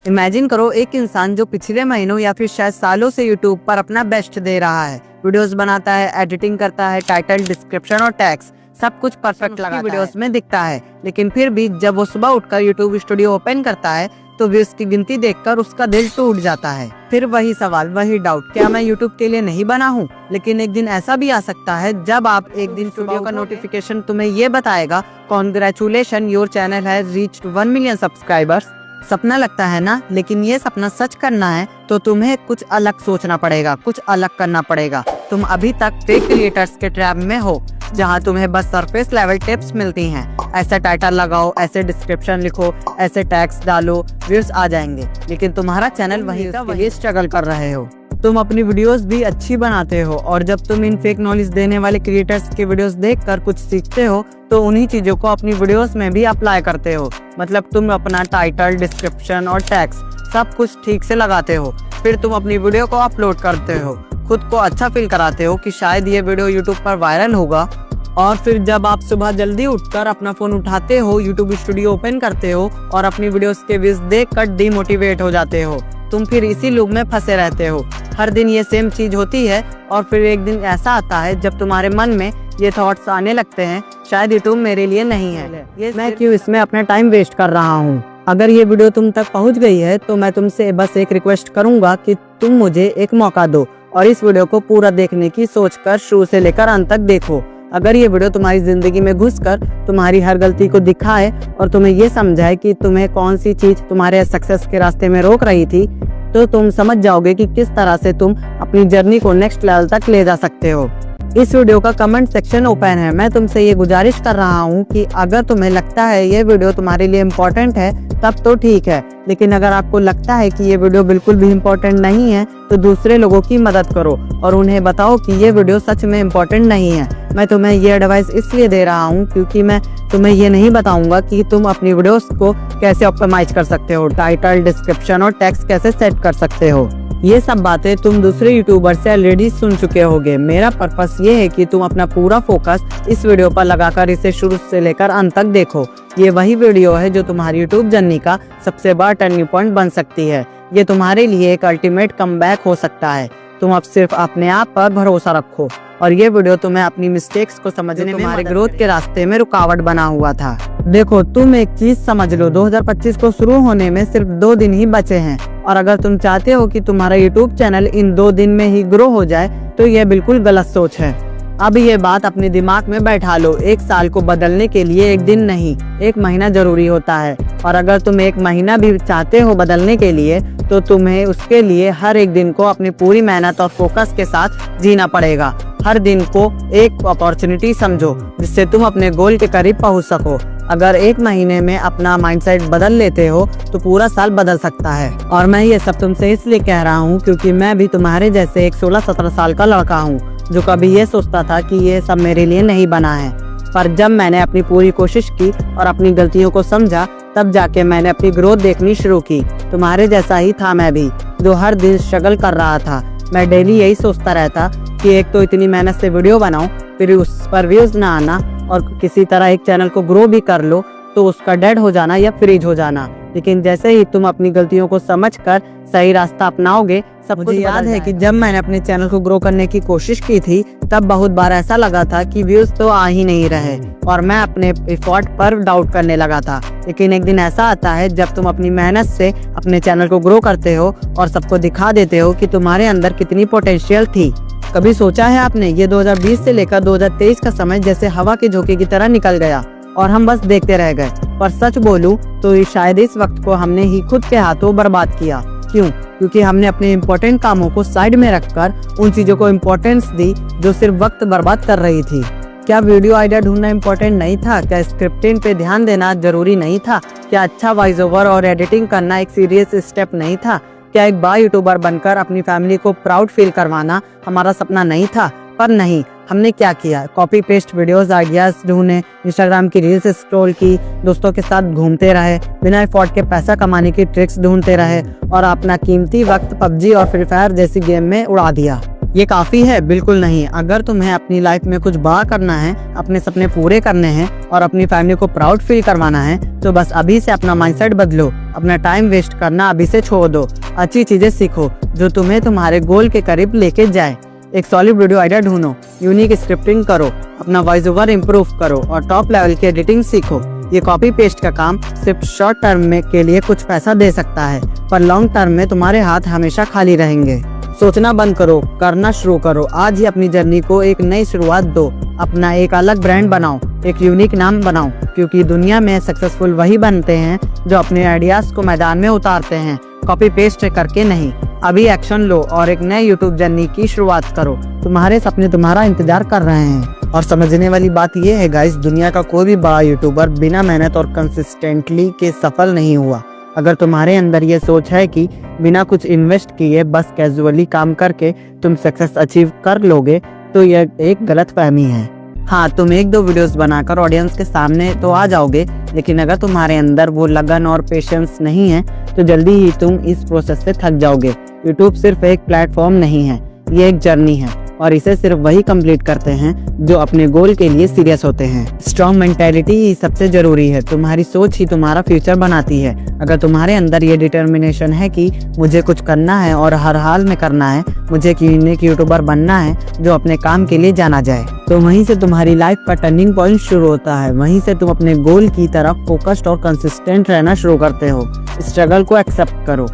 Imagine करो एक इंसान जो पिछले महीनों या फिर शायद सालों से यूट्यूब पर अपना बेस्ट दे रहा है, वीडियोस बनाता है, एडिटिंग करता है, टाइटल, डिस्क्रिप्शन और टैग्स सब कुछ परफेक्ट लगा वीडियोस में दिखता है, लेकिन फिर भी जब वो सुबह उठकर यूट्यूब स्टूडियो ओपन करता है तो व्यूज की गिनती देखकर उसका दिल टूट जाता है। फिर वही सवाल, वही डाउट, क्या मैं यूट्यूब के लिए नहीं बना हूँ? लेकिन एक दिन ऐसा भी आ सकता है जब आप एक दिन स्टूडियो का नोटिफिकेशन तुम्हें ये बताएगा, congratulation, your channel has reached 1 million subscribers. सपना लगता है ना, लेकिन ये सपना सच करना है तो तुम्हें कुछ अलग सोचना पड़ेगा, कुछ अलग करना पड़ेगा। तुम अभी तक फेक क्रिएटर्स के ट्रैप में हो, जहाँ तुम्हें बस सरफेस लेवल टिप्स मिलती हैं। ऐसा टाइटल लगाओ, ऐसे डिस्क्रिप्शन लिखो, ऐसे टैग्स डालो, व्यूज आ जाएंगे, लेकिन तुम्हारा चैनल वही का वही स्ट्रगल कर रहे हो। तुम अपनी वीडियोस भी अच्छी बनाते हो और जब तुम इन फेक नॉलेज देने वाले क्रिएटर्स के वीडियोस देखकर कुछ सीखते हो तो उन्हीं चीजों को अपनी वीडियोस में भी अप्लाई करते हो। मतलब तुम अपना टाइटल, डिस्क्रिप्शन और टैग्स सब कुछ ठीक से लगाते हो, फिर तुम अपनी वीडियो को अपलोड करते हो, खुद को अच्छा फील कराते हो कि शायद ये वीडियो यूट्यूब पर वायरल होगा। और फिर जब आप सुबह जल्दी उठकर अपना फोन उठाते हो, यूट्यूब स्टूडियो ओपन करते हो और अपनी वीडियोस के व्यूज देखकर डिमोटिवेट हो जाते हो। तुम फिर इसी लूप में फंसे रहते हो, हर दिन ये सेम चीज होती है। और फिर एक दिन ऐसा आता है जब तुम्हारे मन में ये थॉट्स आने लगते हैं, शायद यूट्यूब मेरे लिए नहीं है, ये मैं क्यों इसमें अपना टाइम वेस्ट कर रहा हूँ। अगर ये वीडियो तुम तक पहुँच गई है तो मैं तुमसे बस एक रिक्वेस्ट करूंगा कि तुम मुझे एक मौका दो और इस वीडियो को पूरा देखने की सोचकर शुरू से लेकर अंत तक देखो। अगर ये वीडियो तुम्हारी जिंदगी में घुसकर तुम्हारी हर गलती को दिखाए और तुम्हें ये समझाए कि तुम्हें कौन सी चीज तुम्हारे सक्सेस के रास्ते में रोक रही थी, तो तुम समझ जाओगे कि किस तरह से तुम अपनी जर्नी को नेक्स्ट लेवल तक ले जा सकते हो। इस वीडियो का कमेंट सेक्शन ओपन है। मैं तुमसे ये गुजारिश कर रहा हूँ कि अगर तुम्हें लगता है ये वीडियो तुम्हारे लिए इम्पोर्टेंट है तब तो ठीक है, लेकिन अगर आपको लगता है कि ये वीडियो बिल्कुल भी इम्पोर्टेंट नहीं है तो दूसरे लोगों की मदद करो और उन्हें बताओ कि ये वीडियो सच में इम्पोर्टेंट नहीं है। मैं तुम्हें ये एडवाइस इसलिए दे रहा हूँ क्योंकि मैं तुम्हें ये नहीं बताऊंगा कि तुम अपनी वीडियोस को कैसे ऑप्टिमाइज कर सकते हो, टाइटल, डिस्क्रिप्शन और टेक्स्ट कैसे सेट कर सकते हो। ये सब बातें तुम दूसरे यूट्यूबर से ऑलरेडी सुन चुके होगे। मेरा पर्पस ये है कि तुम अपना पूरा फोकस इस वीडियो पर लगाकर इसे शुरू से लेकर अंत तक देखो। ये वही वीडियो है जो तुम्हारी यूट्यूब जर्नी का सबसे बड़ा टर्निंग पॉइंट बन सकती है। ये तुम्हारे लिए एक अल्टीमेट कमबैक हो सकता है। तुम अब सिर्फ अपने आप पर भरोसा रखो और ये वीडियो तुम्हें अपनी मिस्टेक्स को समझने में, तुम्हारे ग्रोथ के रास्ते में रुकावट बना हुआ था। देखो, तुम एक चीज समझ लो, 2025 को शुरू होने में सिर्फ 2 दिन ही बचे हैं और अगर तुम चाहते हो कि तुम्हारा यूट्यूब चैनल इन 2 दिन में ही ग्रो हो जाए तो यह बिल्कुल गलत सोच है। अब ये बात अपने दिमाग में बैठा लो, 1 साल को बदलने के लिए 1 दिन नहीं, 1 महीना जरूरी होता है। और अगर तुम 1 महीना भी चाहते हो बदलने के लिए तो तुम्हें उसके लिए हर एक दिन को अपनी पूरी मेहनत और फोकस के साथ जीना पड़ेगा। हर दिन को एक अपॉर्चुनिटी समझो जिससे तुम अपने गोल के करीब पहुंच सको। अगर 1 महीने में अपना माइंडसेट बदल लेते हो तो पूरा साल बदल सकता है। और मैं ये सब तुमसे इसलिए कह रहा हूँ क्योंकि मैं भी तुम्हारे जैसे एक 16-17 साल का लड़का हूँ जो कभी ये सोचता था कि ये सब मेरे लिए नहीं बना है। पर जब मैंने अपनी पूरी कोशिश की और अपनी गलतियों को समझा तब जाके मैंने अपनी ग्रोथ देखनी शुरू की। तुम्हारे जैसा ही था मैं भी, जो हर दिन स्ट्रगल कर रहा था। मैं डेली यही सोचता रहता कि एक तो इतनी मेहनत से वीडियो बनाऊं, फिर उस पर व्यूज ना आना और किसी तरह एक चैनल को ग्रो भी कर लो तो उसका डेड हो जाना या फ्रीज हो जाना। लेकिन जैसे ही तुम अपनी गलतियों को समझकर सही रास्ता अपनाओगे, सब कुछ याद है कि जब मैंने अपने चैनल को ग्रो करने की कोशिश की थी तब बहुत बार ऐसा लगा था कि व्यूज तो आ ही नहीं रहे और मैं अपने एफर्ट पर डाउट करने लगा था। लेकिन एक दिन ऐसा आता है जब तुम अपनी मेहनत से अपने चैनल को ग्रो करते हो और सबको दिखा देते हो कि तुम्हारे अंदर कितनी पोटेंशियल थी। कभी सोचा है आपने, ये 2020 से लेकर 2023 का समय जैसे हवा के झोंके की तरह निकल गया और हम बस देखते रह गए। पर सच बोलूं तो शायद इस वक्त को हमने ही खुद के हाथों बर्बाद किया। क्यों? क्योंकि हमने अपने इम्पोर्टेंट कामों को साइड में रखकर उन चीजों को इम्पोर्टेंस दी जो सिर्फ वक्त बर्बाद कर रही थी। क्या वीडियो आइडिया ढूंढना इम्पोर्टेंट नहीं था? क्या स्क्रिप्टिंग पे ध्यान देना जरूरी नहीं था? क्या अच्छा वॉइस ओवर और एडिटिंग करना एक सीरियस स्टेप नहीं था? क्या एक बार यूट्यूबर बनकर अपनी फैमिली को प्राउड फील करवाना हमारा सपना नहीं था? पर नहीं, हमने क्या किया, कॉपी पेस्ट वीडियोस, आइडियाज ढूंढे, इंस्टाग्राम की रील्स स्क्रॉल की, दोस्तों के साथ घूमते रहे, बिना एफर्ट के पैसा कमाने की ट्रिक्स ढूंढते रहे और अपना कीमती वक्त पबजी और फ्री फायर जैसी गेम में उड़ा दिया। ये काफी है? बिल्कुल नहीं। अगर तुम्हें अपनी लाइफ में कुछ बड़ा करना है, अपने सपने पूरे करने हैं और अपनी फैमिली को प्राउड फील करवाना है, तो बस अभी से अपना माइंडसेट बदलो। अपना टाइम वेस्ट करना अभी से छोड़ दो। अच्छी चीजें सीखो जो तुम्हें तुम्हारे गोल के करीब लेके जाए। एक सॉलिड वीडियो आइडिया ढूंढो, यूनिक स्क्रिप्टिंग करो, अपना वॉइस ओवर इम्प्रूव करो और टॉप लेवल की एडिटिंग सीखो। ये कॉपी पेस्ट का काम सिर्फ शॉर्ट टर्म में के लिए कुछ पैसा दे सकता है, पर लॉन्ग टर्म में तुम्हारे हाथ हमेशा खाली रहेंगे। सोचना बंद करो, करना शुरू करो। आज ही अपनी जर्नी को एक नई शुरुआत दो। अपना एक अलग ब्रांड बनाओ, एक यूनिक नाम बनाओ, क्योंकि दुनिया में सक्सेसफुल वही बनते हैं जो अपने आइडियाज को मैदान में उतारते हैं, कॉपी पेस्ट करके नहीं। अभी एक्शन लो और एक नए यूट्यूब जर्नी की शुरुआत करो। तुम्हारे सपने तुम्हारा इंतजार कर रहे हैं। और समझने वाली बात यह है गाइस, दुनिया का कोई भी बड़ा यूट्यूबर बिना मेहनत और कंसिस्टेंटली के सफल नहीं हुआ। अगर तुम्हारे अंदर ये सोच है कि बिना कुछ इन्वेस्ट किए बस कैजुअली काम करके तुम सक्सेस अचीव कर लोगे, तो यह एक गलत फहमी है। हाँ, तुम एक दो वीडियोस बनाकर ऑडियंस के सामने तो आ जाओगे, लेकिन अगर तुम्हारे अंदर वो लगन और पेशेंस नहीं है तो जल्दी ही तुम इस प्रोसेस से थक जाओगे। यूट्यूब सिर्फ एक प्लेटफॉर्म नहीं है, ये एक जर्नी है और इसे सिर्फ वही कंप्लीट करते हैं जो अपने गोल के लिए सीरियस होते हैं। स्ट्रॉन्ग मेंटालिटी ही सबसे जरूरी है। तुम्हारी सोच ही तुम्हारा फ्यूचर बनाती है। अगर तुम्हारे अंदर ये डिटर्मिनेशन है कि मुझे कुछ करना है और हर हाल में करना है, मुझे एक यूनिक यूट्यूबर बनना है जो अपने काम के लिए जाना जाए, तो वहीं से तुम्हारी लाइफ का टर्निंग पॉइंट शुरू होता है। वहीं से तुम अपने गोल की तरफ फोकस्ड और कंसिस्टेंट रहना शुरू करते हो। स्ट्रगल को एक्सेप्ट करो,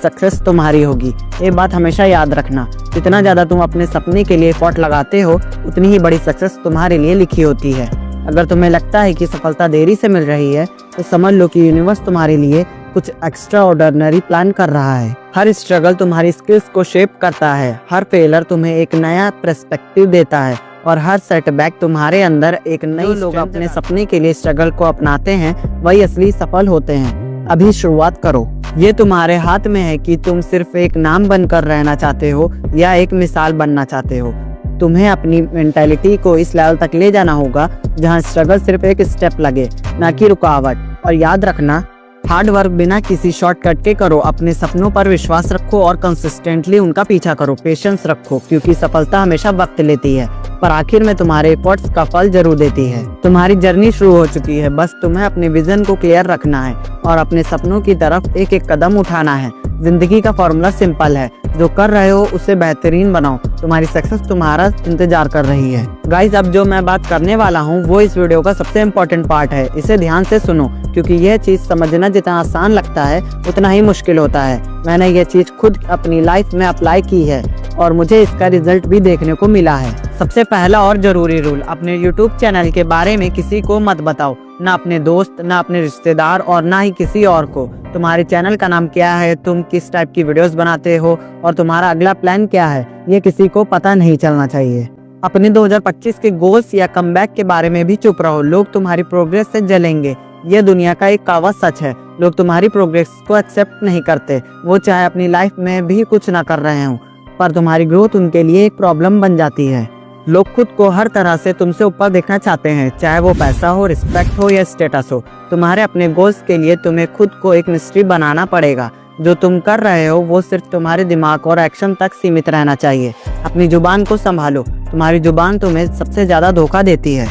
सक्सेस तुम्हारी होगी। ये बात हमेशा याद रखना, जितना ज्यादा तुम अपने सपने के लिए एफर्ट लगाते हो, उतनी ही बड़ी सक्सेस तुम्हारे लिए लिखी होती है। अगर तुम्हें लगता है कि सफलता देरी से मिल रही है, तो समझ लो कि यूनिवर्स तुम्हारे लिए कुछ एक्स्ट्रा ऑर्डिनरी प्लान कर रहा है। हर स्ट्रगल तुम्हारी स्किल्स को शेप करता है, हर फेलर तुम्हें एक नया पर्सपेक्टिव देता है और हर सेटबैक तुम्हारे अंदर एक नई। लोग अपने सपने के लिए स्ट्रगल को अपनाते हैं, वही असली सफल होते हैं। अभी शुरुआत करो। ये तुम्हारे हाथ में है कि तुम सिर्फ एक नाम बनकर रहना चाहते हो या एक मिसाल बनना चाहते हो। तुम्हें अपनी मेंटालिटी को इस लेवल तक ले जाना होगा जहां स्ट्रगल सिर्फ एक स्टेप लगे, ना कि रुकावट। और याद रखना, हार्ड वर्क बिना किसी शॉर्टकट के करो। अपने सपनों पर विश्वास रखो और कंसिस्टेंटली उनका पीछा करो। पेशेंस रखो, क्योंकि सफलता हमेशा वक्त लेती है, पर आखिर में तुम्हारे एफर्ट्स का फल जरूर देती है। तुम्हारी जर्नी शुरू हो चुकी है, बस तुम्हें अपने विजन को क्लियर रखना है और अपने सपनों की तरफ एक एक कदम उठाना है। जिंदगी का फॉर्मूला सिंपल है, जो कर रहे हो उसे बेहतरीन बनाओ। तुम्हारी सक्सेस तुम्हारा इंतजार कर रही है। गाइस, अब जो मैं बात करने वाला हूँ वो इस वीडियो का सबसे इम्पोर्टेंट पार्ट है। इसे ध्यान से सुनो, क्योंकि यह चीज समझना जितना आसान लगता है उतना ही मुश्किल होता है। मैंने ये चीज खुद अपनी लाइफ में अप्लाई की है और मुझे इसका रिजल्ट भी देखने को मिला है। सबसे पहला और जरूरी रूल, अपने यूट्यूब चैनल के बारे में किसी को मत बताओ, ना अपने दोस्त, ना अपने रिश्तेदार और ना ही किसी और को। तुम्हारे चैनल का नाम क्या है, तुम किस टाइप की वीडियोस बनाते हो और तुम्हारा अगला प्लान क्या है, ये किसी को पता नहीं चलना चाहिए। अपने 2025 के गोल्स या कमबैक के बारे में भी चुप रहो। लोग तुम्हारी प्रोग्रेस से जलेंगे, ये दुनिया का एक कहावत सच है। लोग तुम्हारी प्रोग्रेस को एक्सेप्ट नहीं करते, वो चाहे अपनी लाइफ में भी कुछ ना कर रहे हो, पर तुम्हारी ग्रोथ उनके लिए एक प्रॉब्लम बन जाती है। लोग खुद को हर तरह से तुमसे ऊपर देखना चाहते हैं, चाहे वो पैसा हो, रिस्पेक्ट हो या स्टेटस हो। तुम्हारे अपने गोल्स के लिए तुम्हें खुद को एक मिस्ट्री बनाना पड़ेगा। जो तुम कर रहे हो वो सिर्फ तुम्हारे दिमाग और एक्शन तक सीमित रहना चाहिए। अपनी जुबान को संभालो, तुम्हारी जुबान तुम्हें सबसे ज्यादा धोखा देती है।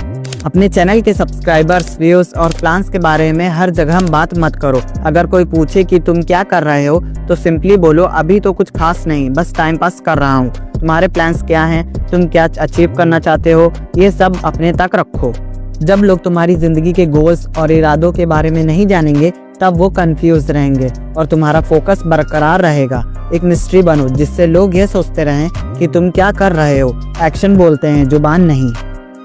अपने चैनल के सब्सक्राइबर्स, व्यूज और प्लान्स के बारे में हर जगह बात मत करो। अगर कोई पूछे कि तुम क्या कर रहे हो, तो सिंपली बोलो, अभी तो कुछ खास नहीं, बस टाइम पास कर रहा हूँ। तुम्हारे प्लान्स क्या हैं, तुम क्या अचीव करना चाहते हो, ये सब अपने तक रखो। जब लोग तुम्हारी जिंदगी के गोल्स और इरादों के बारे में नहीं जानेंगे, तब वो कंफ्यूज रहेंगे और तुम्हारा फोकस बरकरार रहेगा। एक मिस्ट्री बनो जिससे लोग ये सोचते रहें कि तुम क्या कर रहे हो। एक्शन बोलते हैं, जुबान नहीं।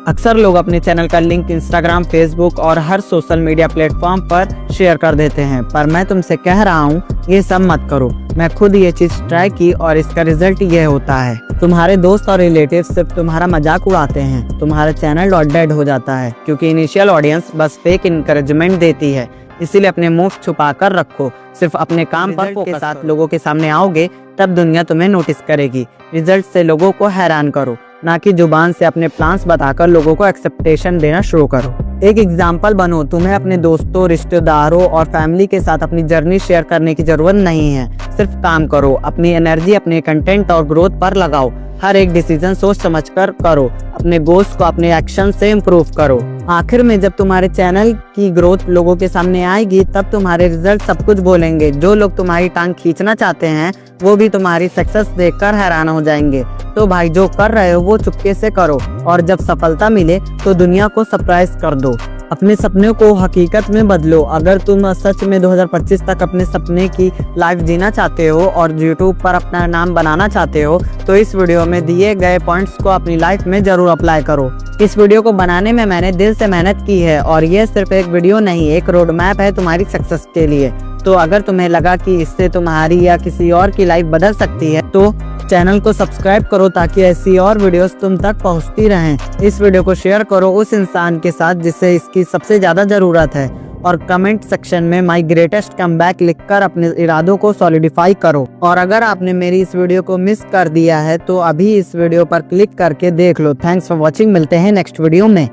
अक्सर लोग अपने चैनल का लिंक इंस्टाग्राम, फेसबुक और हर सोशल मीडिया प्लेटफॉर्म पर शेयर कर देते हैं, पर मैं तुमसे कह रहा हूँ ये सब मत करो। मैं खुद ये चीज ट्राई की और इसका रिजल्ट ये होता है। तुम्हारे दोस्त और रिलेटिव सिर्फ तुम्हारा मजाक उड़ाते हैं, तुम्हारा चैनल डेड हो जाता है, क्योंकि इनिशियल ऑडियंस बस फेक इंकरेजमेंट देती है। इसीलिए अपने मुंह छुपा कर रखो, सिर्फ अपने काम पर फोकस के साथ लोगों के सामने आओगे, तब दुनिया तुम्हें नोटिस करेगी। रिजल्ट से लोगों को हैरान करो, ना कि जुबान से अपने प्लान्स बताकर लोगों को एक्सेप्टेशन देना शुरू करो। एक एग्जाम्पल बनो। तुम्हें अपने दोस्तों, रिश्तेदारों और फैमिली के साथ अपनी जर्नी शेयर करने की जरूरत नहीं है। सिर्फ काम करो, अपनी एनर्जी अपने कंटेंट और ग्रोथ पर लगाओ। हर एक डिसीजन सोच समझकर करो, अपने गोल्स को अपने एक्शन से इम्प्रूव करो। आखिर में जब तुम्हारे चैनल की ग्रोथ लोगों के सामने आएगी तब तुम्हारे रिजल्ट सब कुछ बोलेंगे। जो लोग तुम्हारी टांग खींचना चाहते हैं वो भी तुम्हारी सक्सेस देखकर हैरान हो जाएंगे। तो भाई जो कर रहे हो वो चुपके से करो और जब सफलता मिले तो दुनिया को सरप्राइज कर दो। अपने सपने को हकीकत में बदलो। अगर तुम सच में 2025 तक अपने सपने की लाइफ जीना चाहते हो और यूट्यूब पर अपना नाम बनाना चाहते हो तो इस वीडियो में दिए गए पॉइंट्स को अपनी लाइफ में जरूर अप्लाई करो। इस वीडियो को बनाने में मैंने दिल से मेहनत की है और ये सिर्फ एक वीडियो नहीं, एक रोड मैप है तुम्हारी सक्सेस के लिए। तो अगर तुम्हें लगा कि इससे तुम्हारी या किसी और की लाइफ बदल सकती है तो चैनल को सब्सक्राइब करो ताकि ऐसी और वीडियोस तुम तक पहुंचती रहें। इस वीडियो को शेयर करो उस इंसान के साथ जिसे इसकी सबसे ज्यादा जरूरत है और कमेंट सेक्शन में माय ग्रेटेस्ट कमबैक लिखकर अपने इरादों को सॉलिडिफाई करो। और अगर आपने मेरी इस वीडियो को मिस कर दिया है तो अभी इस वीडियो पर क्लिक करके देख लो। थैंक्स फॉर वॉचिंग, मिलते हैं नेक्स्ट वीडियो में।